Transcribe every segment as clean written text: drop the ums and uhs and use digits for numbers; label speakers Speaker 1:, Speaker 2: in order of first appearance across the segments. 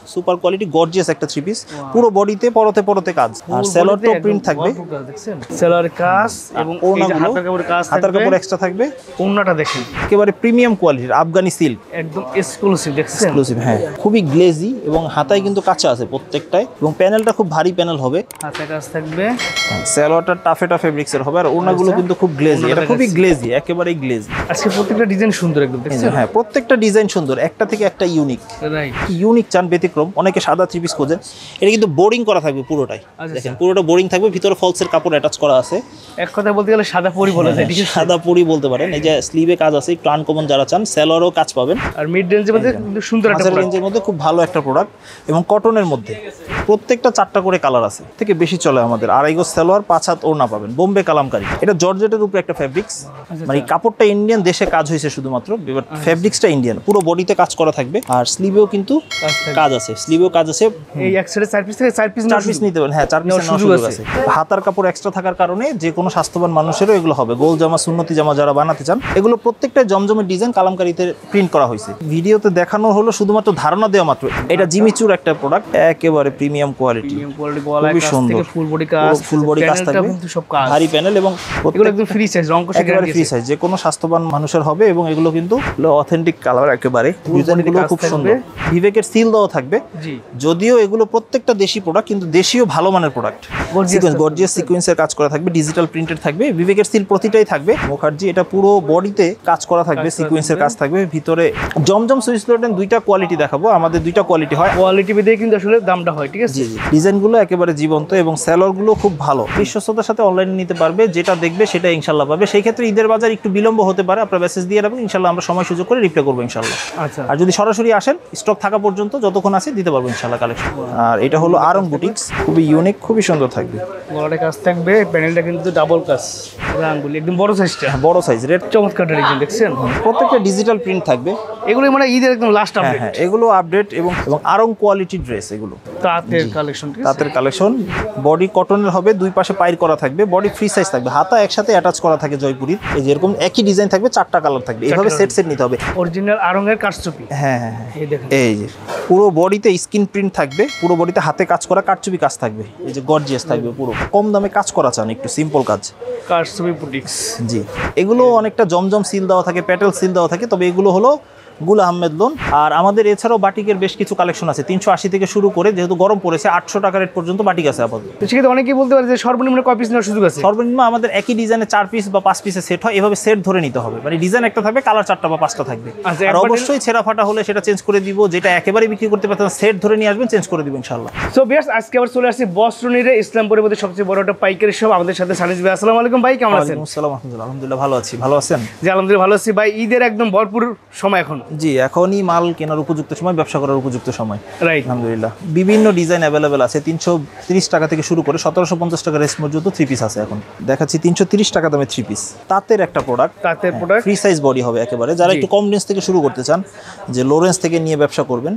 Speaker 1: Super quality gorgeous একটা three piece, পুরো বডিতে পরতে পরতে কাজ, আর সেলরটা প্রিন্ট থাকবে,
Speaker 2: দেখছেন সেলর কাজ এবং
Speaker 1: হাতার কাপড় এক্সট্রা থাকবে।
Speaker 2: ওন্নাটা দেখেন
Speaker 1: একেবারে প্রিমিয়াম কোয়ালিটির আফগানি সিল্ক,
Speaker 2: একদম এক্সক্লুসিভ, দেখছেন
Speaker 1: এক্সক্লুসিভ। হ্যাঁ, খুবই গ্লেজি এবং হাতায় কিন্তু কাঁচা আছে প্রত্যেকটাই, এবং প্যানেলটা খুব ভারী প্যানেল হবে,
Speaker 2: হাতে কাজ থাকবে,
Speaker 1: সেলরটা টাফেটা ফেব্রিক্সের হবে, আর ওনাগুলো কিন্তু খুব গ্লেজি, এটা খুবই গ্লেজি, একেবারেই গ্লেজি।
Speaker 2: আজকে প্রত্যেকটা ডিজাইন সুন্দর একদম, দেখছেন?
Speaker 1: হ্যাঁ, প্রত্যেকটা ডিজাইন সুন্দর, একটা থেকে একটা ইউনিক।
Speaker 2: রাইট,
Speaker 1: ইউনিক চান, ব্যতিক্রম। অনেকে সাদা থ্রি পিস খোঁজেন, এটা কিন্তু বোর্ডিং করা থাকবে পুরোটাই। দেখেন পুরোটা বোর্ডিং থাকবে, ভিতরে ফলসের কাপড় অ্যাটাচ করা আছে।
Speaker 2: এক কথা বলতে গেলে সাদা পরি বলা যায়, ঠিক আছে?
Speaker 1: সাদা পরি বলতে পারেন। এই যে স্লিভে কাজ আছে, একটু আনকমন যারা চান, সেলরও কাজ পাবেন।
Speaker 2: আর মিড রেঞ্জের মধ্যে কিন্তু সুন্দর একটা প্রোডাক্ট,
Speaker 1: রেঞ্জের মধ্যে খুব ভালো একটা প্রোডাক্ট, এবং কটনের মধ্যে প্রত্যেকটা 4টা করে কালার আছে, থেকে বেশি চলে আমাদের। আড়াই গজ সেলোয়ার, 5 হাত ওড়না পাবেন, বোম্বে কালামকারী। এটা জর্জেটের উপরে একটা ফেব্রিক্স, মানে কাপড়টা ইন্ডিয়ান, দেশে কাজ হয়েছে শুধুমাত্র, ফেব্রিক্সটা ইন্ডিয়ান, পুরো বডিতে কাজ করা থাকবে। আর স্লিভেও কিন্তু কাজ আছে, স্লিভেও কাজ আছে।
Speaker 2: এই এক সাইডে 4 পিস থেকে 4 পিস
Speaker 1: নিতে পারেন। হ্যাঁ, 4 পিস নেওয়ার সুযোগ আছে। হাতার কাপড় এক্সট্রা থাকার কারণে যে কোনো স্বাস্থ্যবান মানুষেরও এগুলো হবে। গোল জামা, সুন্নতি জামা যারা বানাতে চান, এগুলো প্রত্যেকটা জমজমের ডিজাইন কালামকারীতে প্রিন্ট করা হয়েছে। ভিডিওতে দেখানো হলো শুধুমাত্র ধারণা দেওয়া মাত্র। এটা জিমিচুর একটা প্রোডাক্ট, একেবারে প্রিমিয়াম কোয়ালিটি, খুবই সুন্দর,
Speaker 2: ফুল বডি কাজ,
Speaker 1: ফুল বডি কাজ থাকবে, ভারী প্যানেল, এবং
Speaker 2: এগুলো একদম ফ্রি সাইজ, রং কষে
Speaker 1: একেবারে ফ্রি সাইজ, যে কোনো স্বাস্থ্যবান মানুষের হবে। এবং এগুলো কিন্তু অথেন্টিক কালার, একেবারে ডিজাইনগুলো খুব সুন্দর। বিবেকের সিল দেওয়া থাকবে। যদিও এগুলো প্রত্যেকটা দেশি প্রোডাক্ট, কিন্তু দেশীয় ভালো মানের প্রোডাক্ট। গর্জিয়াস সিকোয়েন্সের কাজ করা থাকবে, ডিজিটাল প্রিন্টেড থাকবে, বিবেকের সিল প্রতিটাই থাকবে। মুখার্জি এটা পুরো বডিতে কাজ করা থাকবে, সিকোয়েন্সের কাজ থাকবে। ভিতরে জমজম সুইস লোটেন দুইটা কোয়ালিটি দেখাবো, আমাদের দুইটা কোয়ালিটি হয়,
Speaker 2: কোয়ালিটি ভেদে কিন্তু আসলে দামটা হয়, ঠিক আছে?
Speaker 1: ডিজাইনগুলো একেবারে জীবন্ত, এবং সেলরগুলো খুব ভালো, বিশ্বস্ততার সাথে অনলাইনে নিতে পারবে, যেটা দেখবে সেটা ইনশাল্লাহ পাবে। সেই ক্ষেত্রে ঈদের বাজার একটু বিলম্ব হতে পারে, আপনার মেসেজ দিয়ে রাখবেন, ইনশাল্লাহ আমরা সময় সুযোগ করে রিপ্লাই করবো ইনশাল্লাহ।
Speaker 2: আচ্ছা,
Speaker 1: আর যদি সরাসরি আসেন, স্টক থাকা পর্যন্ত যতক্ষণ আছে দিতে পারবো ইনশাল্লাহ কালেকশন। আর এটা হলো আরং বুটিক্স, খুবই ইউনিক, খুবই সুন্দর থাকবে।
Speaker 2: বড় কাজ থাকবে, প্যানেলটা কিন্তু ডাবল কাজ, রাঙ্গুলি একদম বড় সাইজটা,
Speaker 1: বড় সাইজ, রেড
Speaker 2: চমৎকার ডিজাইন, দেখছেন?
Speaker 1: প্রত্যেকটা ডিজিটাল প্রিন্ট থাকবে।
Speaker 2: এগুলো মানে ঈদের একদম লাস্ট আপডেট।
Speaker 1: হ্যাঁ, এগুলো আপডেট, এবং আরং কোয়ালিটি ড্রেস, এগুলো
Speaker 2: তাঁতের কালেকশন, ঠিক আছে?
Speaker 1: তাঁতের কালেকশন, বডি কটনের হবে, দুই পাশে পাইর করা থাকবে, বডি ফ্রি সাইজ থাকবে, হাতা একসাথে অ্যাটাচ করা থাকে জয়পুরির। এই যে এরকম একই ডিজাইন থাকবে, 4টা কালার থাকবে, এইভাবে সেট নিতে হবে।
Speaker 2: অরিজিনাল আরঙের কারচুপি।
Speaker 1: হ্যাঁ, এই যে পুরো বডিতে স্কিন প্রিন্ট থাকবে, পুরো বডিতে হাতে কাজ করা কারচুপি কাজ থাকবে। এই যে গর্জিয়াস থাকবে, পুরো কম দামে কাজ করা চান, একটু সিম্পল কাজ,
Speaker 2: কারচুপি বুটিক্স।
Speaker 1: জি, এগুলো অনেকটা জমজম সিল দেওয়া থাকে, প্যাটেল সিল দেওয়া থাকে, তবে এগুলো হলো গুল আহমেদ লোন। আর আমাদের এছাড়াও বাটিকের বেশ কিছু কালেকশন আছে, 380 থেকে শুরু করে, যেহেতু গরম পড়েছে 800 টাকা রেট পর্যন্ত বাটিক আছে আপাতত।
Speaker 2: সেক্ষেত্রে অনেকেই বলতে পারে যে সর্বনিম্ন কয় পিস নেওয়ার সুযোগ আছে?
Speaker 1: সর্বনিম্ন আমাদের একই ডিজাইনে 4 পিস বা 5 পিসের সেট হয়, এভাবে সেট ধরে নিতে হবে, মানে ডিজাইন একটা থাকবে, কালার 4টা বা 5টা থাকবে। আর অবশ্যই ছেঁড়া ফাটা হলে সেটা চেঞ্জ করে দিব, যেটা একেবারে বিক্রি করতে পারতেন সেট ধরে নিয়ে আসবেন, চেঞ্জ করে দিব ইনশাআল্লাহ।
Speaker 2: সো ভিউয়ার্স, আজকে আবার চলে আসছি বস্ত্রনীরে, ইসলামপুরের মধ্যে সবচেয়ে বড় একটা পাইকারি শপ। আমাদের সাথে সানিস ভাই। আসসালামু আলাইকুম ভাই, কেমন আছেন?
Speaker 1: আসসালামু আলাইকুম, আলহামদুলিল্লাহ ভালো আছি, ভালো আছেন?
Speaker 2: জি আলহামদুলিল্লাহ ভালো আছি ভাই। ঈদের একদম ভরপুর সময় এখন।
Speaker 1: জি, এখনই মাল কেনার উপযুক্ত সময়, ব্যবসা করার উপযুক্ত সময়,
Speaker 2: রাইট?
Speaker 1: আলহামদুলিল্লাহ। বিভিন্ন ডিজাইন অ্যাভেলেবেল আছে, 330 টাকা থেকে শুরু করে 1750 টাকা রেঞ্জ পর্যন্ত থ্রি পিস আছে। এখন দেখাচ্ছি 330 টাকা দামে থ্রি পিস, তাঁতের একটা প্রোডাক্ট,
Speaker 2: তাঁতের প্রোডাক্ট,
Speaker 1: ফ্রি সাইজ বডি হবে একেবারে। যারা একটু কম রেঞ্জ থেকে শুরু করতে চান, যে লো রেঞ্জ থেকে নিয়ে ব্যবসা করবেন,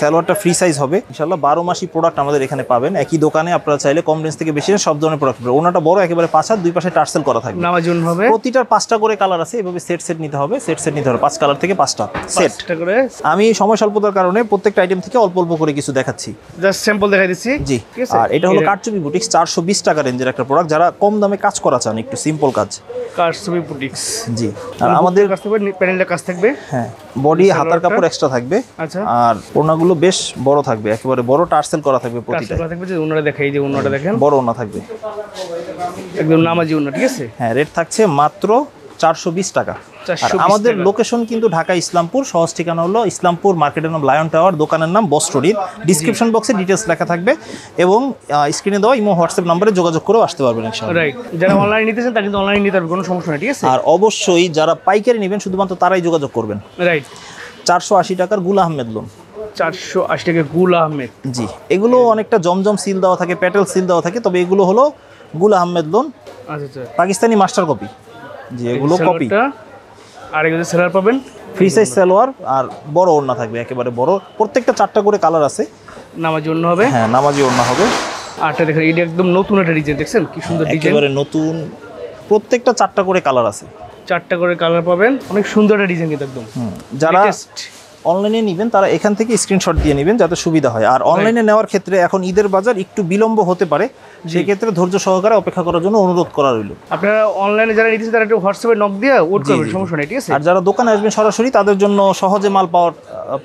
Speaker 1: সালোয়ারটা ফ্রি সাইজ হবে ইনশাআল্লাহ। 12 মাসি প্রোডাক্ট আমাদের এখানে পাবেন, একই দোকানে আপনারা চাইলে কম রেঞ্জ থেকে বেশি সব ধরনের প্রোডাক্ট পাবেন। ওনাটা বড়, একেবারে 5 হাত, দুই পাশে টার্সেল করা থাকবে,
Speaker 2: নামাজুন হবে।
Speaker 1: প্রতিটার 5টা করে কালার আছে, এভাবে সেট নিতে হবে, সেট নিতে হবে, 5 কালার থেকে 5টা সেট করে। আমি সময় স্বল্পতার কারণে প্রত্যেকটা আইটেম থেকে অল্প অল্প করে কিছু দেখাচ্ছি,
Speaker 2: জাস্ট স্যাম্পল দেখাই দিচ্ছি।
Speaker 1: জি, আর এটা হলো কারচুপি বুটিক্স, 420 টাকা রেঞ্জের একটা প্রোডাক্ট, যারা কম দামে কাজ করা চান, একটু সিম্পল কাজ,
Speaker 2: কারচুপি বুটিক্স।
Speaker 1: জি, আর আমাদের
Speaker 2: কাছ থেকে প্যানেলটা কাজ থাকবে,
Speaker 1: হ্যাঁ, বডি হাতার কাপড় এক্সট্রা থাকবে।
Speaker 2: আচ্ছা,
Speaker 1: আর ওড়নাগুলো বেশ বড় থাকবে, একেবারে বড় টার্সেল করা থাকবে প্রতিটা,
Speaker 2: থাকবে যে ওনারা দেখাই, যে ওনাটা দেখেন
Speaker 1: বড় ওড়না থাকবে,
Speaker 2: একদম নামাজি ওড়না, ঠিক আছে?
Speaker 1: হ্যাঁ, রেট থাকছে মাত্র 420 টাকা। আমাদের লোকেশন কিন্তু ঢাকা ইসলামপুর, সহজ ঠিকানা হলো ইসলামপুর, মার্কেটের নাম লায়ন টাওয়ার, দোকানের নাম বস্ত্রনীর। ডিসক্রিপশন বক্সে ডিটেলস লেখা থাকবে, এবং স্ক্রিনে দেওয়া ইমো হোয়াটসঅ্যাপ নম্বরে যোগাযোগ করেও আসতে পারবেন ইনশাআল্লাহ।
Speaker 2: রাইট, যারা অনলাইনে নিতে চান তারা কিন্তু অনলাইনে নিতে পারবে, কোনো সমস্যা নেই, ঠিক আছে?
Speaker 1: আর অবশ্যই যারা পাইকারি নেবেন শুধুমাত্র তারাই যোগাযোগ করবেন।
Speaker 2: রাইট,
Speaker 1: 480 টাকার গুল আহমেদ লোন,
Speaker 2: 480 টাকা গুল আহমেদ।
Speaker 1: জি, এগুলো অনেকটা জমজম সিল দেওয়া থাকে, প্যাটেল সিল দেওয়া থাকে, তবে এগুলো হলো গুল আহমেদ লোন।
Speaker 2: আচ্ছা,
Speaker 1: পাকিস্তানি মাস্টার কপি, জি, এগুলো কপি।
Speaker 2: আর এগুলো সেলার পাবেন,
Speaker 1: ফ্রি সাইজ সালোয়ার, আর বড় ওড়না থাকবে, একেবারে বড়, প্রত্যেকটা 4টা করে কালার আছে।
Speaker 2: নামাজি ওড়না হবে,
Speaker 1: হ্যাঁ, নামাজি ওড়না হবে।
Speaker 2: আরটা দেখেন, এটা একদম নতুন একটা ডিজাইন, দেখছেন কি সুন্দর ডিজাইন,
Speaker 1: একেবারে নতুন, প্রত্যেকটা 4টা করে কালার আছে,
Speaker 2: 4টা করে কালার পাবেন, অনেক সুন্দর একটা ডিজাইন কিন্তু একদম।
Speaker 1: যারা অনলাইনে নেবেন তারা এখান থেকে স্ক্রিনশট দিয়ে নেবেন যাতে সুবিধা হয়। আর অনলাইনে নেওয়ার ক্ষেত্রে এখন ঈদের বাজার একটু বিলম্ব হতে পারে, সেই ক্ষেত্রে ধৈর্য সহকারে অপেক্ষা করার জন্য অনুরোধ করা রইল।
Speaker 2: আপনারা অনলাইনে যারা নিতেছে তারা একটু হোয়াটসঅ্যাপে নক দিয়ে ওয়েট করবেন, সমস্যা নেই, ঠিক আছে।
Speaker 1: আর যারা দোকানে আসবেন সরাসরি তাদের জন্য সহজে মাল পাওয়ার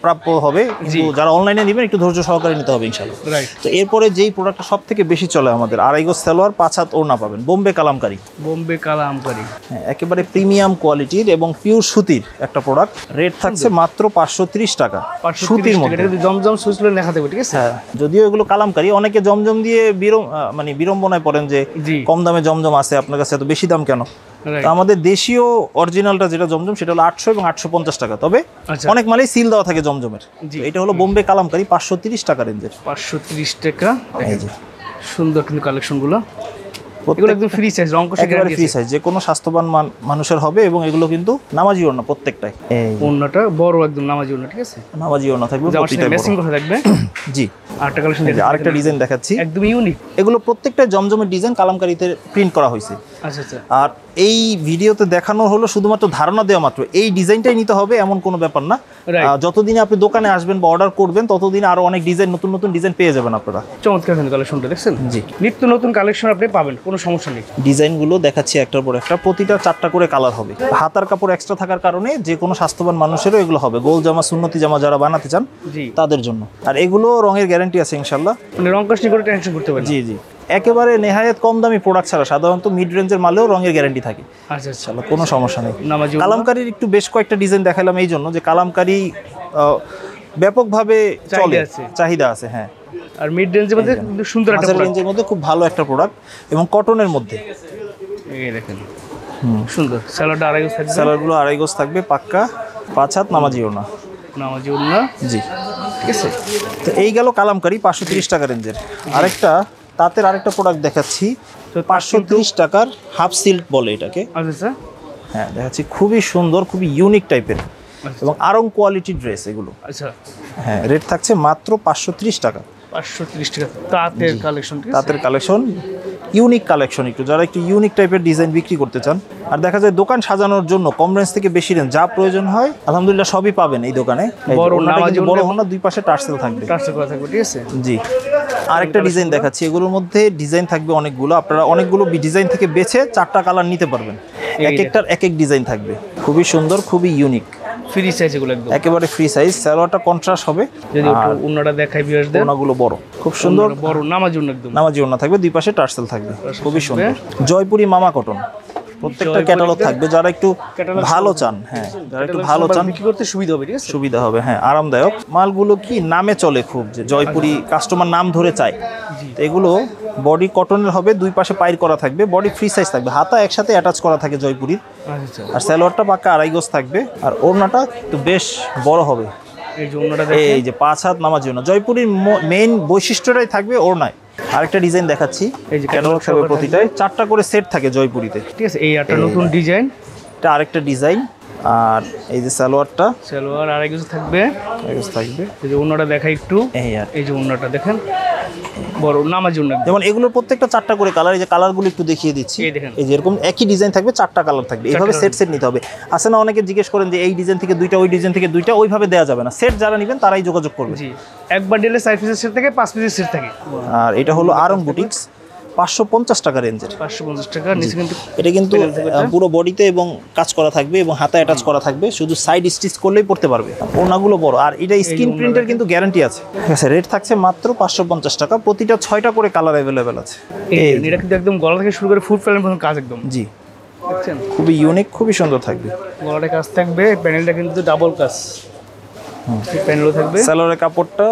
Speaker 1: প্রাপ্য হবে, কিন্তু যারা অনলাইনে নেবেন একটু ধৈর্য সহকারে নিতে হবে ইনশাআল্লাহ।
Speaker 2: রাইট।
Speaker 1: তো এরপরে যেই প্রোডাক্টটা সব থেকে বেশি চলে আমাদের, আড়াই গজ সালোয়ার 5 হাত ওড়না পাবেন, বোম্বে কালামকারী।
Speaker 2: বোম্বে কালামকারী,
Speaker 1: হ্যাঁ, একেবারে প্রিমিয়াম কোয়ালিটির এবং পিওর সুতির একটা প্রোডাক্ট। রেট থাকছে মাত্র 530 টাকা সুতির মধ্যে।
Speaker 2: এটা জমজম সুইসলে লেখা থাকবে, ঠিক আছে।
Speaker 1: হ্যাঁ, যদিও এগুলো কালামকারী, অনেকে জমজম দিয়ে মানে বিড়ম্বনায় পড়েন যে কম দামে জমজম আছে আপনার কাছে, এত বেশি দাম কেন। তো আমাদের দেশীয় অরিজিনালটা যেটা জমজম সেটা হলো 800 এবং 850 টাকা, তবে অনেক মালেই সিল দেওয়া থাকে জমজমের। এটা হলো বোম্বে কালামকারী 530 টাকা রেঞ্জের।
Speaker 2: 530 টাকা। এই যে সুন্দর কিন্তু কালেকশনগুলো, এগুলো একদম ফ্রি সাইজ, রং কষে
Speaker 1: একেবারে ফ্রি সাইজ, যে কোনো স্বাস্থ্যবান মানুষের হবে। এবং এগুলো কিন্তু নামাজি ওড়না প্রত্যেকটাই।
Speaker 2: ওড়নাটা বড় একদম নামাজি ওড়না, ঠিক আছে।
Speaker 1: নামাজি ওড়না থাকবে, প্রতিটা
Speaker 2: ম্যাচিং করা থাকবে।
Speaker 1: জি,
Speaker 2: আরেকটা কালেকশন,
Speaker 1: আরেকটা ডিজাইন দেখাচ্ছি,
Speaker 2: একদম ইউনিক।
Speaker 1: এগুলো প্রত্যেকটা জমজমের ডিজাইন কালামকারীতে প্রিন্ট করা হয়েছে।
Speaker 2: আচ্ছা আচ্ছা।
Speaker 1: আর এই ভিডিওতে দেখানো হলো শুধুমাত্র ধারণা দেওয়া মাত্র, এই ডিজাইনটাই নিতে হবে এমন কোনো ব্যাপার না। যতদিন আপনি দোকানে আসবেন বা অর্ডার করবেন ততদিন আরো অনেক ডিজাইন, নতুন নতুন ডিজাইন পেয়ে যাবেন আপনারা।
Speaker 2: চমৎকার কালেকশনটা দেখছেন। জি, নিত্য নতুন কালেকশন আপনি পাবেন, কোনো সমস্যা নেই।
Speaker 1: ডিজাইনগুলো দেখাচ্ছি একটার পর একটা, প্রতিটা 4টা করে কালার হবে। হাতার কাপড় এক্সট্রা থাকার কারণে যে কোনো স্বাস্থ্যবান মানুষেরও এগুলো হবে, গোল জামা, সুন্নতি জামা যারা বানাতে চান তাদের জন্য। আর এগুলো রঙের গ্যারান্টি আছে ইনশাল্লাহ,
Speaker 2: মানে রং কাস্টিং করে টেনশন করতে পারেন।
Speaker 1: জি জি, একেবারে নেহায়েত কম দামি প্রোডাক্ট ছাড়া সাধারণত মিড রেঞ্জের মালেও রঙের গ্যারান্টি থাকে।
Speaker 2: আচ্ছা আচ্ছা,
Speaker 1: কোনো সমস্যা নেই। কালামকারীর একটু বেশ কয়েকটা ডিজাইন দেখালাম এই জন্য যে কালামকারী ব্যাপকভাবে চলে, চাহিদা আছে। হ্যাঁ,
Speaker 2: আর মিড রেঞ্জের মধ্যে কিন্তু সুন্দর একটা প্রোডাক্ট,
Speaker 1: রেঞ্জের মধ্যে খুব ভালো একটা প্রোডাক্ট এবং কটনের মধ্যে।
Speaker 2: এই দেখেন সুন্দর সালোয়ারটা আড়াই গজ থাকবে,
Speaker 1: সালোয়ারগুলো আড়াই গজ থাকবে পাক্কা, 5 হাত নামাজি ওড়না।
Speaker 2: নামাজি ওড়না, জি, ঠিক আছে।
Speaker 1: তো এই গেল কালামকারী 530 টাকা রেঞ্জের। আরেকটা তাঁতের আরেকটা প্রোডাক্ট দেখাচ্ছি, 530 টাকার হাফ সিল্ক বলে এটাকে।
Speaker 2: আচ্ছা,
Speaker 1: হ্যাঁ দেখাচ্ছি, খুবই সুন্দর, খুবই ইউনিক টাইপের এবং আরং কোয়ালিটি ড্রেস এগুলো।
Speaker 2: আচ্ছা,
Speaker 1: হ্যাঁ, রেট থাকছে মাত্র 530 টাকা।
Speaker 2: 530 টাকা তাঁতের কালেকশন,
Speaker 1: তাঁতের কালেকশন, ইউনিক কালেকশন, একটু যারা একটু ইউনিক টাইপের ডিজাইন বিক্রি করতে চান। আর দেখা যায় দোকান সাজানোর জন্য কম রেঞ্জ থেকে বেশি রেঞ্জ যা প্রয়োজন হয় আলহামদুলিল্লাহ সবই পাবেন এই দোকানে। বড় ওড়না, দুই পাশে টার্সেল থাকবে, ঠিক আছে। জি, আরেকটা ডিজাইন দেখাচ্ছি, এগুলোর মধ্যে ডিজাইন থাকবে অনেকগুলো, আপনারা অনেকগুলো ডিজাইন থেকে বেছে 4টা কালার নিতে পারবেন, এক একটার এক এক ডিজাইন থাকবে, খুবই সুন্দর, খুবই ইউনিক,
Speaker 2: ফ্রি সাইজ এগুলো একদম
Speaker 1: একেবারে ফ্রি সাইজ। সালোয়ারটা কন্ট্রাস্ট হবে,
Speaker 2: যদি ওড়নাটা দেখাই ভিউয়ারদের,
Speaker 1: ওড়নাগুলো বড়, খুব সুন্দর
Speaker 2: বড় নামাজি ওড়না, একদম
Speaker 1: নামাজি ওড়না থাকবে, দুই পাশে টার্সেল থাকবে, খুবই সুন্দর। জয়পুরি মামা কটন, প্রত্যেকটা ক্যাটালগ থাকবে, যারা একটু ভালো চান, হ্যাঁ যারা একটু ভালো চান
Speaker 2: বিক্রি করতে সুবিধা হবে, ঠিক আছে,
Speaker 1: সুবিধা হবে, হ্যাঁ আরামদায়ক। মালগুলো কি নামে চলে খুব, যে জয়পুরি কাস্টমার নাম ধরে চায়। এগুলো বডি কটনের হবে, দুই পাশে পাইর করা থাকবে, বডি ফ্রি সাইজ থাকবে, হাতা একসাথে অ্যাটাচ করা থাকে জয়পুরির। আর সালোয়ারটা পাক্কা আড়াই গজ থাকবে, আর ওড়নাটা একটু বেশ বড় হবে। এই যে 5 হাত নামাজি ওড়না, জয়পুরির মেইন বৈশিষ্ট্যটাই থাকবে ওড়নায়। আরেকটা ডিজাইন দেখাচ্ছি, এই যে ক্যাটালগ থাকবে, প্রতিটায় 4টা করে সেট থাকে জয়পুরিতে, ঠিক আছে।
Speaker 2: এই একটা নতুন ডিজাইন,
Speaker 1: এটা আরেকটা ডিজাইন। আর এই যে সালোয়ারটা,
Speaker 2: সালোয়ার আড়াই গজ থাকবে,
Speaker 1: আড়াই গজ থাকবে। এই
Speaker 2: যে ওড়নাটা দেখাই একটু, এই যে ওড়নাটা দেখেন, বড় নামাজি ওড়না,
Speaker 1: যেমন এগুলোর প্রত্যেকটা 4টা করে কালার, এই যে কালারগুলো একটু দেখিয়ে দিচ্ছি, এই যে এরকম একই ডিজাইন থাকবে, 4টা কালার থাকবে, এইভাবে সেট সেট নিতে হবে। আসে না অনেকে জিজ্ঞেস করেন যে এই ডিজাইন থেকে 2টা, ওই ডিজাইন থেকে 2টা, ওইভাবে দেওয়া যাবে না, সেট যারা নেবেন তারাই যোগাযোগ করবে।
Speaker 2: জি, একবার দিলে 4 পিসের সেট থেকে 5 পিসের সেট থাকে।
Speaker 1: আর এটা হলো আরং বুটিক্স, 550 টাকা রেঞ্জের,
Speaker 2: 550 টাকা নিচে। কিন্তু
Speaker 1: এটা কিন্তু পুরো বডিতে এবং কাজ করা থাকবে এবং হাতে অ্যাটাচ করা থাকবে, শুধু সাইড স্টিচ করলেই পড়তে পারবে। ওড়নাগুলো বড়, আর এটা স্ক্রিন প্রিন্টের কিন্তু গ্যারান্টি আছে, ঠিক আছে। রেট থাকছে মাত্র 550 টাকা, প্রতিটা 6টা করে কালার অ্যাভেলেবেল আছে।
Speaker 2: এটা কিন্তু একদম গলা থেকে শুরু করে ফুট প্যানেল পর্যন্ত কাজ, একদম, জি, দেখছেন, খুবই
Speaker 1: ইউনিক, খুবই সুন্দর থাকবে।
Speaker 2: গলাটা কাজ থাকবে, প্যানেলটা কিন্তু ডাবল কাজ, প্যানেলও থাকবে।
Speaker 1: সালোয়ারের কাপড়টা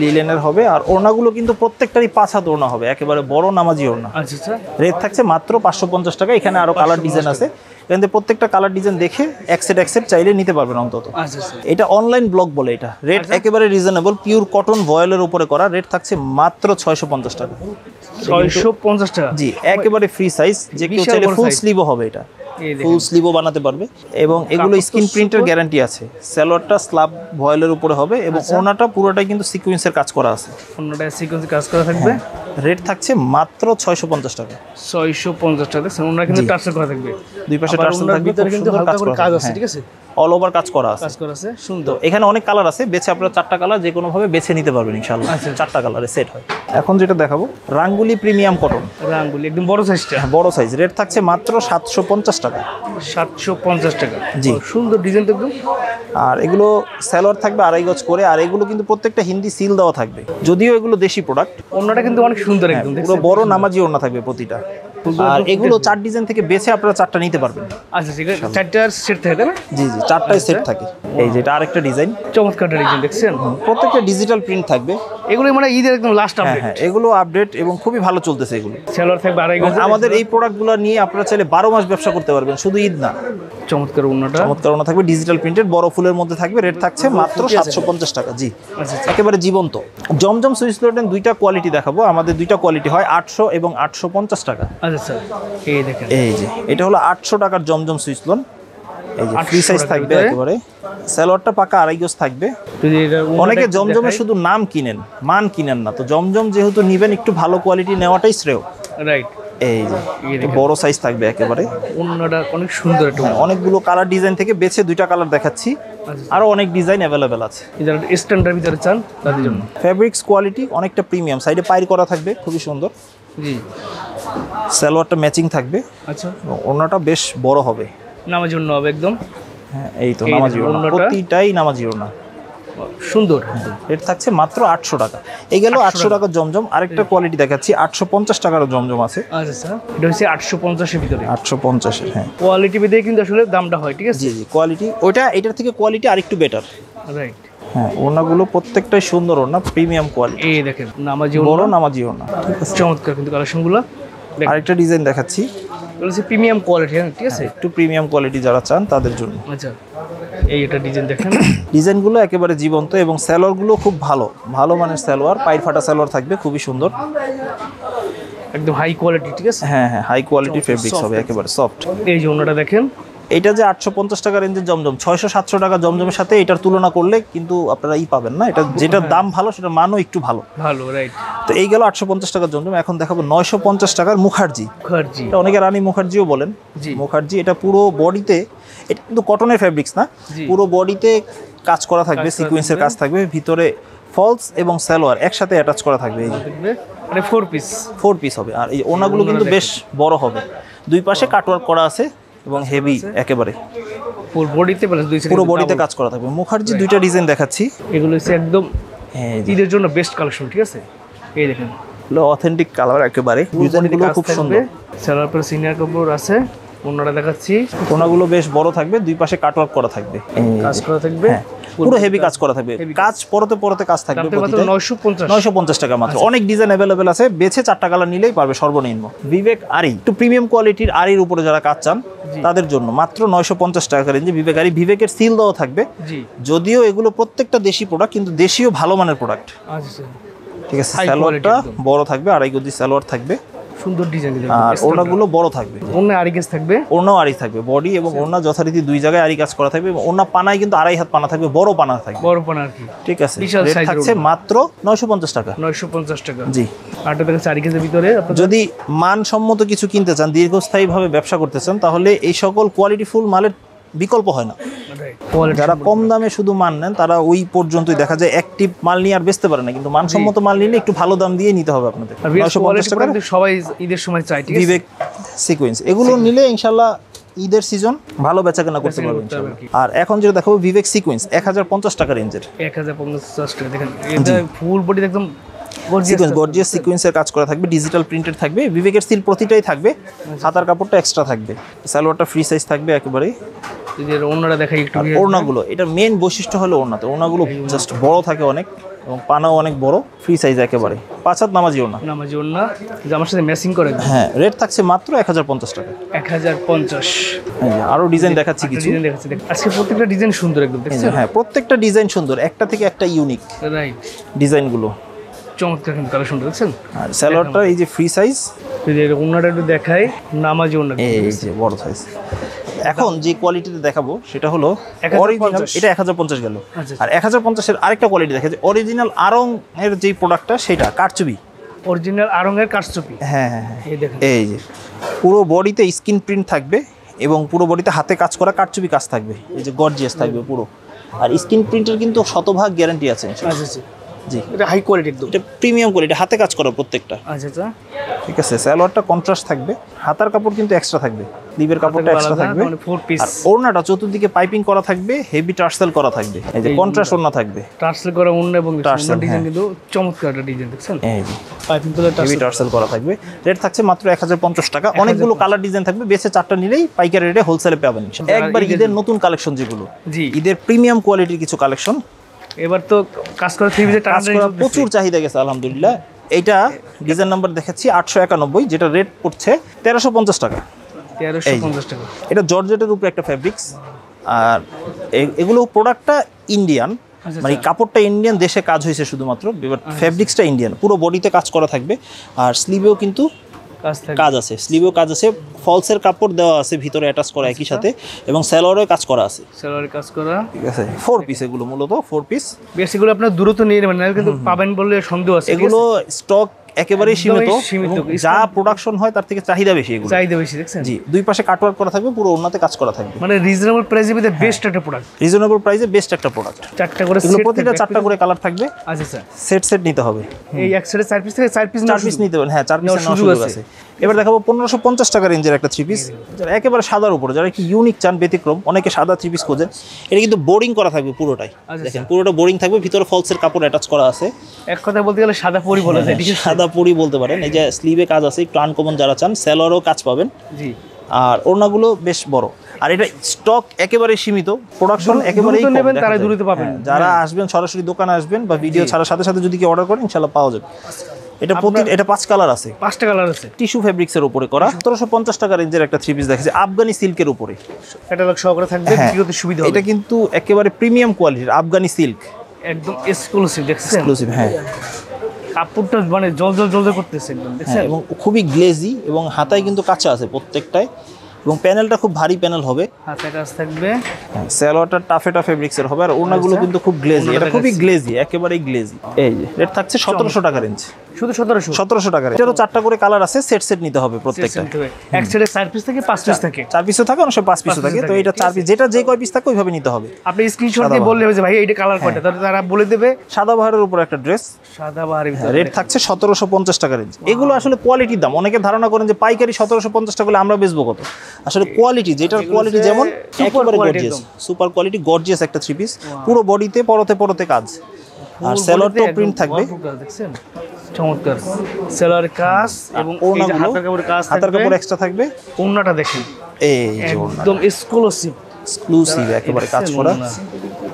Speaker 1: লিলেনের হবে, আর ওড়নাগুলো কিন্তু প্রত্যেকটারই 5 হাত ওড়না হবে, একেবারে বড় নামাজি ওড়না।
Speaker 2: আচ্ছা আচ্ছা,
Speaker 1: রেট থাকছে মাত্র 550 টাকা। এখানে আরো কালার ডিজাইন আছে, এখানে প্রত্যেকটা কালার ডিজাইন দেখে এক সেট চাইলে নিতে পারবেন অন্তত। এটা অনলাইন ব্লক বলে, এটা রেট একেবারে রিজনেবল, পিওর কটন ভয়েলের উপরে করা, রেট থাকছে মাত্র 650 টাকা।
Speaker 2: 650 টাকা,
Speaker 1: জি, একেবারে ফ্রি সাইজ, যে কেউ চাইলে ফুল স্লিভও হবে, এটা ফুল স্লিভও বানাতে পারবে, এবং এগুলো স্ক্রিন প্রিন্টের গ্যারান্টি আছে। সালোয়ারটা স্ল্যাব ভয়েলের উপরে হবে, এবং ওড়নাটা পুরোটাই কিন্তু সিকোয়েন্সের কাজ করা আছে,
Speaker 2: ওড়নাটা সিকোয়েন্সের কাজ করা থাকবে।
Speaker 1: রেট থাকছে মাত্র 650 টাকা।
Speaker 2: 650 টাকা, ওড়না কিন্তু টার্সেল করা থাকবে,
Speaker 1: দুই পাশে টার্সেল থাকবে,
Speaker 2: ভিতরে কিন্তু হালকা করে কাজ আছে, ঠিক আছে।
Speaker 1: অল ওভার কাজ করা আছে।
Speaker 2: কাজ করা আছে সুন্দর।
Speaker 1: এখানে অনেক কালার আছে, বেছে আপনারা 4টা কালার যে কোনো ভাবে বেছে নিতে পারবেন ইনশাআল্লাহ। 4টা কালারে সেট হয়। এখন যেটা দেখাবো রাঙ্গুলি প্রিমিয়াম কটন।
Speaker 2: রাঙ্গুলি একদম বড় সাইজটা।
Speaker 1: বড় সাইজ, রেট থাকছে মাত্র 750 টাকা।
Speaker 2: 750 টাকা।
Speaker 1: জি।
Speaker 2: সুন্দর ডিজাইন তো একদম।
Speaker 1: আর এগুলো সালোয়ার থাকবে 2.5 গজ করে, আর এগুলো কিন্তু প্রত্যেকটা হিন্দি সিল দেওয়া থাকবে, যদিও এগুলো দেশি প্রোডাক্ট।
Speaker 2: ওড়নাটা কিন্তু অনেক সুন্দর একদম,
Speaker 1: পুরো বড় নামাজি ওড়না থাকবে প্রতিটা। আর এগুলো 4 ডিজাইন থেকে বেছে আপনারা 4টা নিতে পারবেন।
Speaker 2: আচ্ছা ঠিক আছে, 4টার সেট থাকে তাই না?
Speaker 1: জি জি, 4টাই সেট থাকে। এই যেটা আরেকটা ডিজাইন,
Speaker 2: চমৎকার ডিজাইন দেখছেন।
Speaker 1: প্রত্যেকটা ডিজিটাল প্রিন্ট থাকবে।
Speaker 2: এগুলো মানে ঈদের একদম লাস্ট আপডেট।
Speaker 1: হ্যাঁ, এগুলো আপডেট এবং খুবই ভালো চলতেছে এগুলো।
Speaker 2: সালোয়ার থাকবে 2.5 গজ।
Speaker 1: আমাদের এই প্রোডাক্টগুলো নিয়ে আপনারা চাইলে 12 মাস ব্যবসা করতে পারবেন, শুধু ঈদ না।
Speaker 2: চমৎকার ওড়নাটা।
Speaker 1: চমৎকার ওড়না থাকবে, ডিজিটাল প্রিন্টেড বড় ফুলের মধ্যে থাকবে, রেট থাকছে মাত্র 750 টাকা। জি,
Speaker 2: আচ্ছা
Speaker 1: একেবারে জীবন্ত। জমজম সুইস লটন দুইটা কোয়ালিটি দেখাবো, আমাদের দুইটা কোয়ালিটি হয় 800 এবং 850 টাকা।
Speaker 2: আচ্ছা স্যার, এই দেখেন,
Speaker 1: এই যে এটা হলো 800 টাকার জমজম সুইস লোন। এই যে
Speaker 2: 800
Speaker 1: ফ্রি সাইজ
Speaker 2: টাকার
Speaker 1: থাকবে
Speaker 2: ভিতরে।
Speaker 1: একেবারে, সালোয়ারটা পাকা 2.5 গজ থাকবে।
Speaker 2: যদি এটা
Speaker 1: অনেকে জমজমে শুধু নাম কিনেন, মান কিনেন না, তো জমজম যেহেতু নিবেন একটু ভালো কোয়ালিটি নেওয়াটাই শ্রেয়।
Speaker 2: রাইট।
Speaker 1: এই যে একটু বড় সাইজ থাকবে একেবারে।
Speaker 2: ওড়নাটা অনেক সুন্দর একটা।
Speaker 1: অনেকগুলো কালার ডিজাইন থেকে বেছে 2টা কালার দেখাচ্ছি, আরো অনেক ডিজাইন অ্যাভেলেবেল আছে।
Speaker 2: যারা স্ট্যান্ডার্ড ভিতরে চান তাদের জন্য।
Speaker 1: ফেব্রিক্স কোয়ালিটি অনেকটা প্রিমিয়াম, সাইডে পাইর করা থাকবে, খুবই সুন্দর।
Speaker 2: জি।
Speaker 1: সালোয়ারটা ম্যাচিং থাকবে,
Speaker 2: আচ্ছা,
Speaker 1: ওড়নাটা বেশ বড় হবে।
Speaker 2: নামার জন্য হবে একদম।
Speaker 1: হ্যাঁ, এই তো
Speaker 2: এই
Speaker 1: নামাজি ওড়না,
Speaker 2: ওড়নাটা।
Speaker 1: প্রতিটাই নামাজি ওড়না।
Speaker 2: সুন্দর।
Speaker 1: রেট থাকছে মাত্র 800 টাকা। এই গেল 800 টাকার জমজম। আরেকটা কোয়ালিটি দেখাচ্ছি, 850 টাকারও জমজম আছে।
Speaker 2: আচ্ছা স্যার, এটা হচ্ছে 850 এর ভিতরে।
Speaker 1: 850 এর, হ্যাঁ।
Speaker 2: কোয়ালিটি ভেদে কিন্তু আসলে দামটা হয়, ঠিক আছে?
Speaker 1: জি জি, কোয়ালিটি ওইটা এটার থেকে কোয়ালিটি আরেকটু বেটার।
Speaker 2: রাইট।
Speaker 1: হ্যাঁ, ওড়নাগুলো প্রত্যেকটাই সুন্দর ওড়না, প্রিমিয়াম কোয়ালিটি।
Speaker 2: এই দেখেন নামাজি
Speaker 1: বড়
Speaker 2: ওড়না,
Speaker 1: নামাজি ওড়না।
Speaker 2: চমৎকার কিন্তু কালেকশনগুলো।
Speaker 1: আরেকটা ডিজাইন দেখাচ্ছি,
Speaker 2: এগুলো হচ্ছে প্রিমিয়াম কোয়ালিটি, হ্যাঁ ঠিক আছে।
Speaker 1: একটু প্রিমিয়াম কোয়ালিটি যারা চান তাদের জন্য।
Speaker 2: আচ্ছা, এই একটা ডিজাইন দেখেন।
Speaker 1: ডিজাইনগুলো একেবারে জীবন্ত এবং সালোয়ারগুলো খুব ভালো, ভালো মানের সালোয়ার, পাইর ফাটা সালোয়ার থাকবে, খুবই সুন্দর,
Speaker 2: একদম হাই কোয়ালিটি, ঠিক আছে।
Speaker 1: হ্যাঁ হ্যাঁ, হাই কোয়ালিটি ফেব্রিক্স হবে, একেবারে সফট।
Speaker 2: এই যে ওড়নাটা দেখেন,
Speaker 1: এটা যে 850 টাকা রেঞ্জের জমজম, 600-700 টাকা জমজমের সাথে এটার তুলনা করলে কিন্তু আপনারা পাবেন না। এটা যেটার দাম ভালো সেটার মানও একটু ভালো।
Speaker 2: ভালো, রাইট।
Speaker 1: তো এই গেল 850 টাকার জমজম। এখন দেখাবো 950 টাকার মুখার্জি।
Speaker 2: মুখার্জি,
Speaker 1: এটা অনেকে রানী মুখার্জিও বলেন।
Speaker 2: জি।
Speaker 1: মুখার্জি, এটা পুরো বডিতে, এটা কিন্তু কটনের ফেব্রিক্স না,
Speaker 2: জি।
Speaker 1: পুরো বডিতে কাজ করা থাকবে,
Speaker 2: কাজ করা
Speaker 1: সিকোয়েন্সের
Speaker 2: থাকবে।
Speaker 1: কাজ থাকবে, ভিতরে ফলস এবং সালোয়ার একসাথে অ্যাটাচ করা থাকবে। এই যে
Speaker 2: দেখবে মানে 4 পিস।
Speaker 1: 4 পিস হবে। আর এই ওনাগুলো কিন্তু বেশ বড় হবে, দুই পাশে কাটওয়ার্ক করা আছে এবং হেভি একেবারে,
Speaker 2: ফুল বডিতে প্লাস দুই সাইডে
Speaker 1: পুরো বডিতে কাজ করা থাকবে। মুখার্জি দুইটা ডিজাইন দেখাচ্ছি।
Speaker 2: এগুলো হচ্ছে একদম
Speaker 1: হ্যাঁ,
Speaker 2: ঈদের জন্য বেস্ট কালেকশন, ঠিক আছে। এই দেখেন,
Speaker 1: অথেন্টিক কালার একেবারে, ডিজাইনগুলো খুব সুন্দর।
Speaker 2: সালোয়ার পর সিনিয়র কাপড় আছে। ওড়নাটা দেখাচ্ছি,
Speaker 1: কোনাগুলো বেশ বড় থাকবে, দুই পাশে কাটওয়ার্ক করা থাকবে,
Speaker 2: কাজ করা থাকবে,
Speaker 1: হ্যাঁ, পুরো হেভি কাজ করা থাকবে, কাজ পরতে পরতে কাজ থাকবে।
Speaker 2: দামটা মাত্র 950।
Speaker 1: 950 টাকা মাত্র। অনেক ডিজাইন অ্যাভেলেবেল আছে, বেছে 4টা কালার নিলেই পারবে সর্বনিম্ন। বিবেক আরি, একটু প্রিমিয়াম কোয়ালিটির আরির উপরে যারা কাজ চান তাদের জন্য মাত্র 950 টাকা রেঞ্জে বিবেক আরি। বিবেকের সিল দেওয়া থাকবে,
Speaker 2: জি।
Speaker 1: যদিও এগুলো প্রত্যেকটা দেশি প্রোডাক্ট, কিন্তু দেশীয় ভালো মানের প্রোডাক্ট,
Speaker 2: আচ্ছা,
Speaker 1: ঠিক আছে।
Speaker 2: High
Speaker 1: সালোয়ারটা
Speaker 2: quality একদম।
Speaker 1: বড় থাকবে, 2.5 গজ সালোয়ার থাকবে,
Speaker 2: সুন্দর ডিজাইন দিতে
Speaker 1: আর ওড়নাগুলো বড় থাকবে।
Speaker 2: ওড়না আরি কাজ থাকবে,
Speaker 1: ওড়নাও আরি থাকবে, বডি এবং ওড়না যথারীতি দুই জায়গায় আরি কাজ করা থাকবে এবং ওড়না পানায় কিন্তু 2.5 হাত পানা থাকবে, বড় পানা থাকবে,
Speaker 2: বড় পানা আর কি,
Speaker 1: ঠিক আছে।
Speaker 2: বিশাল
Speaker 1: রেট
Speaker 2: size-এর
Speaker 1: থাকছে
Speaker 2: ওড়না।
Speaker 1: মাত্র 950 টাকা।
Speaker 2: 950 টাকা।
Speaker 1: জি।
Speaker 2: আরটা দেখেন আরি কাজের ভিতরে। আপনাদের
Speaker 1: যদি মানসম্মত কিছু কিনতে চান, দীর্ঘস্থায়ীভাবে ব্যবসা করতে চান, তাহলে এই সকল কোয়ালিটিফুল মালের বিকল্প হয় না। যারা কম দামে শুধু মান নেন তারা ওই পর্যন্তই, দেখা যায় অ্যাক্টিভ মাল নিয়ে আর বেচতে পারে না, কিন্তু মানসম্মত মাল নিলে একটু ভালো দাম দিয়ে নিতে হবে আপনাদের। 950 টাকা
Speaker 2: সবাই ঈদের সময় চাই, ঠিক আছে।
Speaker 1: বিবেক সিকোয়েন্স এগুলো নিলে ইনশাল্লাহ ঈদের সিজন ভালো বেচাকেনা করতে পারবেন ইনশাল্লাহ। আর এখন যেটা দেখাবো বিবেক সিকোয়েন্স 1050 টাকা রেঞ্জের।
Speaker 2: 1050 টাকা দেখেন, এটা ফুল বডি একদম
Speaker 1: সিকোয়েন্স, গর্জিয়াস সিকোয়েন্সের কাজ করা থাকবে, ডিজিটাল প্রিন্টেড থাকবে, বিবেকের সিল প্রতিটাই থাকবে, হাতার কাপড়টা এক্সট্রা থাকবে, সালোয়ারটা ফ্রি সাইজ থাকবে একেবারে।
Speaker 2: ওড়নাটা দেখাই একটু।
Speaker 1: ওড়নাগুলো, এটা মেন বৈশিষ্ট্য হলো ওড়নাতে, ওড়নাগুলো জাস্ট বড় থাকে অনেক এবং পানাও অনেক বড়, ফ্রি সাইজ একেবারে, 5 হাত নামাজি ওড়না।
Speaker 2: নামাজি ওড়না জামার সাথে ম্যাচিং করে।
Speaker 1: হ্যাঁ, রেট থাকছে মাত্র 1050 টাকা।
Speaker 2: 1050।
Speaker 1: আরো ডিজাইন দেখাচ্ছি কিছু।
Speaker 2: ডিজাইন দেখাচ্ছি, আজকে প্রত্যেকটা ডিজাইন সুন্দর একদম, দেখছেন?
Speaker 1: হ্যাঁ, প্রত্যেকটা ডিজাইন সুন্দর, একটা থেকে একটা ইউনিক
Speaker 2: রাইট।
Speaker 1: ডিজাইনগুলো
Speaker 2: চমৎকার কিন্তু কালেকশন, দেখছেন?
Speaker 1: আর সালোয়ারটা এই যে ফ্রি সাইজ,
Speaker 2: যদি ওড়নাটা একটু দেখাই, নামাজি ওড়না,
Speaker 1: এই যে বড় সাইজ। এখন যে কোয়ালিটিতে দেখাবো সেটা হলো
Speaker 2: 1050
Speaker 1: অরিজিনাল, এটা 1050 গেল।
Speaker 2: আচ্ছা।
Speaker 1: আর 1050 এর আরেকটা কোয়ালিটি দেখা যায়, অরিজিনাল আরং এর যে প্রোডাক্টটা সেটা কারচুপি,
Speaker 2: অরিজিনাল আরঙের কারচুপি।
Speaker 1: হ্যাঁ হ্যাঁ হ্যাঁ,
Speaker 2: এই দেখেন,
Speaker 1: এই যে পুরো বডিতে স্ক্রিন প্রিন্ট থাকবে এবং পুরো বডিতে হাতে কাজ করা কারচুপি কাজ থাকবে, এই যে গর্জিয়াস থাকবে পুরো। আর স্ক্রিন প্রিন্টের কিন্তু শতভাগ গ্যারান্টি আছে।
Speaker 2: আচ্ছা
Speaker 1: জি,
Speaker 2: এটা হাই কোয়ালিটি একদম,
Speaker 1: এটা প্রিমিয়াম কোয়ালিটি, হাতে কাজ করা প্রত্যেকটা।
Speaker 2: আচ্ছা
Speaker 1: ঠিক আছে, সালোয়ারটা কন্ট্রাস্ট থাকবে, হাতার কাপড় কিন্তু এক্সট্রা থাকবে, স্লিভের কাপড়টা এক্সট্রা থাকবে,
Speaker 2: মানে 4 পিস।
Speaker 1: আর ওড়নাটা চতুর্দিকে পাইপিং করা থাকবে, হেভি টার্সেল করা থাকবে, এই যে কন্ট্রাস্ট ওড়না থাকবে,
Speaker 2: টার্সেল করা ওড়না এবং
Speaker 1: টার্সেল,
Speaker 2: ডিজাইন কিন্তু চমৎকার একটা ডিজাইন দেখছেন,
Speaker 1: এই যে
Speaker 2: পাইপিং করে
Speaker 1: হেভি টার্সেল করা থাকবে। রেট থাকছে মাত্র 1050 টাকা। অনেকগুলো কালার ডিজাইন থাকবে, বেছে 4টা নিলেই পাইকারি রেটে হোলসেলে পাবেন। একবার ঈদের নতুন কালেকশন যেগুলো,
Speaker 2: জি
Speaker 1: ঈদের প্রিমিয়াম কোয়ালিটির কিছু কালেকশন।
Speaker 2: এবার তো কাজ করা 3 পিসের
Speaker 1: কাজ করা প্রচুর চাহিদা গেছে আলহামদুলিল্লাহ। এইটা ডিজাইন নাম্বার দেখাচ্ছি 891, যেটা রেট পড়ছে 1350 টাকা।
Speaker 2: 1350 টাকা।
Speaker 1: এটা জর্জেটের উপরে একটা ফ্যাব্রিক্স, আর এগুলো প্রোডাক্টটা ইন্ডিয়ান, মানে কাপড়টা ইন্ডিয়ান, দেশে কাজ হয়েছে শুধুমাত্র, এবার ফ্যাব্রিক্সটা ইন্ডিয়ান, পুরো বডিতে কাজ করা থাকবে। আর স্লিভেও কিন্তু কাজ আছে, স্লিভেও কাজ আছে, ফলসের কাপড় দেওয়া আছে ভিতরে অ্যাটাচ করা একই সাথে, এবং সালোয়ারেও কাজ করা আছে,
Speaker 2: সালোয়ারের কাজ করা।
Speaker 1: ঠিক আছে, 4 পিস এগুলো, মূলত 4 পিস।
Speaker 2: বেশিগুলো আপনার দ্রুত নিয়ে নেবেন, নাহলে কিন্তু পাবেন বলে সন্দেহ আছে।
Speaker 1: এগুলো স্টক একেবারেই সীমিত, যা প্রোডাকশন হয় তার থেকে চাহিদা বেশি, এগুলো
Speaker 2: চাহিদা বেশি দেখছেন।
Speaker 1: জি, দুই পাশে কাটওয়ার্ক করা থাকবে, পুরো ওড়নাতে কাজ করা থাকবে,
Speaker 2: মানে রিজনেবল প্রাইসে মধ্যে বেস্ট একটা প্রোডাক্ট,
Speaker 1: রিজনেবল প্রাইসে বেস্ট একটা প্রোডাক্ট।
Speaker 2: 4টা করে
Speaker 1: এগুলো
Speaker 2: সেট,
Speaker 1: প্রতিটা 4টা করে কালার থাকবে।
Speaker 2: আচ্ছা স্যার,
Speaker 1: সেট নিতে হবে,
Speaker 2: এই এক সেটে 4 পিস থেকে 4 পিস
Speaker 1: 4 পিস নিতে পারেন। হ্যাঁ, 4 পিসের সুযোগ আছে। এবার দেখাবো 1550 টাকা রেঞ্জের একটা 3 পিস, যারা একেবারে সাদার উপরে, যারা কি ইউনিক চান, ব্যতিক্রম, অনেকে সাদা 3 পিস খোঁজেন। এটা কিন্তু বোরিং করা থাকবে পুরোটাই, দেখেন পুরোটা বোরিং থাকবে, ভিতরে ফলসের কাপড় অ্যাটাচ করা আছে।
Speaker 2: এক কথা বলতে গেলে সাদা পরি বলা যায়,
Speaker 1: সাদা পরি বলতে পারেন। এই যে স্লিভে কাজ আছে, একটু আনকমন যারা চান, সালোয়ারও কাজ পাবেন।
Speaker 2: জি,
Speaker 1: আর ওড়নাগুলো বেশ বড়। আর এটা স্টক একেবারে সীমিত, প্রোডাকশন একেবারেই কম,
Speaker 2: নেবেন তারা দূরতে পাবেন।
Speaker 1: যারা আসবেন সরাসরি দোকানে আসবেন, বা ভিডিও ছাড়ার সাথে সাথে যদি কি অর্ডার করেন ইনশাআল্লাহ পাওয়া যাবে। এটা এটা 5 কালার আছে,
Speaker 2: 5টা কালার আছে,
Speaker 1: টিস্যু ফেব্রিক্সের উপরে করা। 1750 টাকা রেঞ্জের একটা 3 পিস দেখেছি, আফগানি সিল্কের উপরে,
Speaker 2: ক্যাটালগ সহকারে থাকবে, বিক্রিতে সুবিধা হবে।
Speaker 1: এটা কিন্তু একেবারে প্রিমিয়াম কোয়ালিটির আফগানি সিল্ক,
Speaker 2: একদম এক্সক্লুসিভ দেখছেন,
Speaker 1: এক্সক্লুসিভ। হ্যাঁ,
Speaker 2: কাপড়টা মানে জল করতেছে একদম দেখছেন,
Speaker 1: এবং খুবই গ্লেজি, এবং হাতায় কিন্তু কাঁচা আছে প্রত্যেকটায়, এবং প্যানেলটা খুব ভারী প্যানেল হবে,
Speaker 2: হাতে কাজ থাকবে।
Speaker 1: সালোয়ারটা টাফেটা ফেব্রিক্সের হবে, আর ওড়নাগুলো কিন্তু খুব গ্লেজি, এটা খুবই গ্লেজি, একেবারেই গ্লেজি। এই যে রেট থাকছে 1700 টাকা রেঞ্জ,
Speaker 2: শুধু 1700
Speaker 1: টাকা। এটারও 4টা করে কালার আছে, সেট নিতে হবে প্রত্যেকটা।
Speaker 2: এক সেটে 4 পিস থেকে 5 পিস থাকে,
Speaker 1: 4 পিসও থাকে, অনেক 5 পিসও থাকে। তো এটা 4 পিস, যেটা যে কয় পিস থাকে ওইভাবে নিতে হবে।
Speaker 2: আপনি স্ক্রিনশট দিয়ে বললে হবে যে ভাই এইটা কালার কয়টা, তাহলে তারা বলে দেবে।
Speaker 1: সাদা বাহারের উপর একটা ড্রেস,
Speaker 2: সাদা বাহারের ভিতরে
Speaker 1: রেট থাকছে 1750 টাকা রেঞ্জ। এগুলো আসলে কোয়ালিটির দাম, অনেকে ধারণা করেন যে পাইকারি 1750 টাকা হলে আমরা বেচবো কত, আসলে কোয়ালিটি, যেটার কোয়ালিটি যেমন একেবারে গর্জিয়াস, সুপার কোয়ালিটি, গর্জিয়াস একটা 3 পিস, পুরো বডিতে পরতে কাজ, আর সালোয়ারটাও প্রিন্ট থাকবে,
Speaker 2: দেখছেন চমৎকার সালোয়ার কাজ, এবং এই যে হাতার কাপড়ের কাজ থাকবে,
Speaker 1: হাতার কাপড় এক্সট্রা থাকবে।
Speaker 2: ওড়নাটা দেখেন,
Speaker 1: এই যে ওড়না
Speaker 2: একদম এক্সক্লুসিভ,
Speaker 1: একেবারে কাজ করা,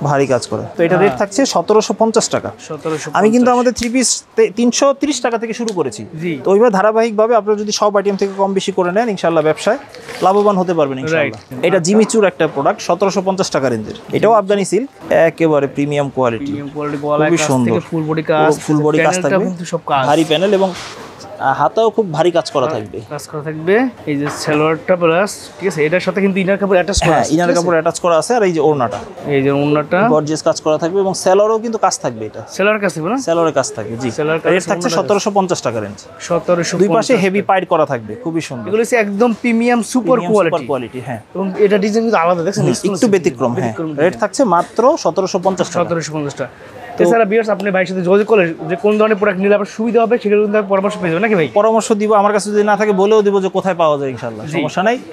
Speaker 1: ভারী কাজ করা। তো এটা রেট থাকছে 1750 টাকা।
Speaker 2: 1750।
Speaker 1: আমি কিন্তু আমাদের 3 পিস 330 টাকা থেকে শুরু করেছি, তো ওইভাবে ধারাবাহিকভাবে আপনারা যদি সব আইটেম থেকে কম বেশি করে নেন ইনশাআল্লাহ ব্যবসায় লাভবান হতে পারবেন ইনশাআল্লাহ। এটা জিমিচুর একটা প্রোডাক্ট, 1750 টাকা রেঞ্জের, এটাও আফগানি সিল্ক, একেবারে প্রিমিয়াম কোয়ালিটি, খুবই সুন্দর,
Speaker 2: ফুল বডি কাজ,
Speaker 1: ফুল বডি কাজ থাকবে, ভারী প্যানেল, এবং হাতাও খুব ভারী কাজ করা থাকবে,
Speaker 2: এই যে সালোয়ারটা প্লাস, ঠিক আছে, এটার সাথে কিন্তু ইনার কাপড় অ্যাটাচ করা আছে,
Speaker 1: ইনার কাপড় অ্যাটাচ করা আছে, আর এই যে ওড়নাটা, গর্জিয়াস কাজ করা থাকবে, এবং সালোয়ারও কিন্তু কাজ থাকবে, এটা সালোয়ার কাজ থাকবে না, সালোয়ারের কাজ থাকবে। জি, রেট থাকছে 1750 টাকা রেঞ্জ,
Speaker 2: 1750,
Speaker 1: দুই পাশে হেভি পাইড করা থাকবে, খুবই সুন্দর,
Speaker 2: এগুলো হচ্ছে একদম প্রিমিয়াম সুপার কোয়ালিটি।
Speaker 1: হ্যাঁ,
Speaker 2: এবং এটা ডিজাইন কিন্তু আলাদা দেখছেন,
Speaker 1: একটু ব্যতিক্রম। হ্যাঁ, রেট থাকছে মাত্র 1750 টাকা।
Speaker 2: 1750 টাকা। এছাড়া ভিউয়ার্স, আপনি ভাইয়ের সাথে যোগাযোগ করলে যে কোন ধরনের প্রোডাক্ট নিলে আপনার সুবিধা হবে সেগুলো কিন্তু পরামর্শ পেয়ে যাবেন নাকি ভাই?
Speaker 1: পরামর্শ দিব, আমার কাছে যদি না থাকে বলেও দিব যে কোথায় পাওয়া যায়, ইনশাআল্লাহ সমস্যা নাই।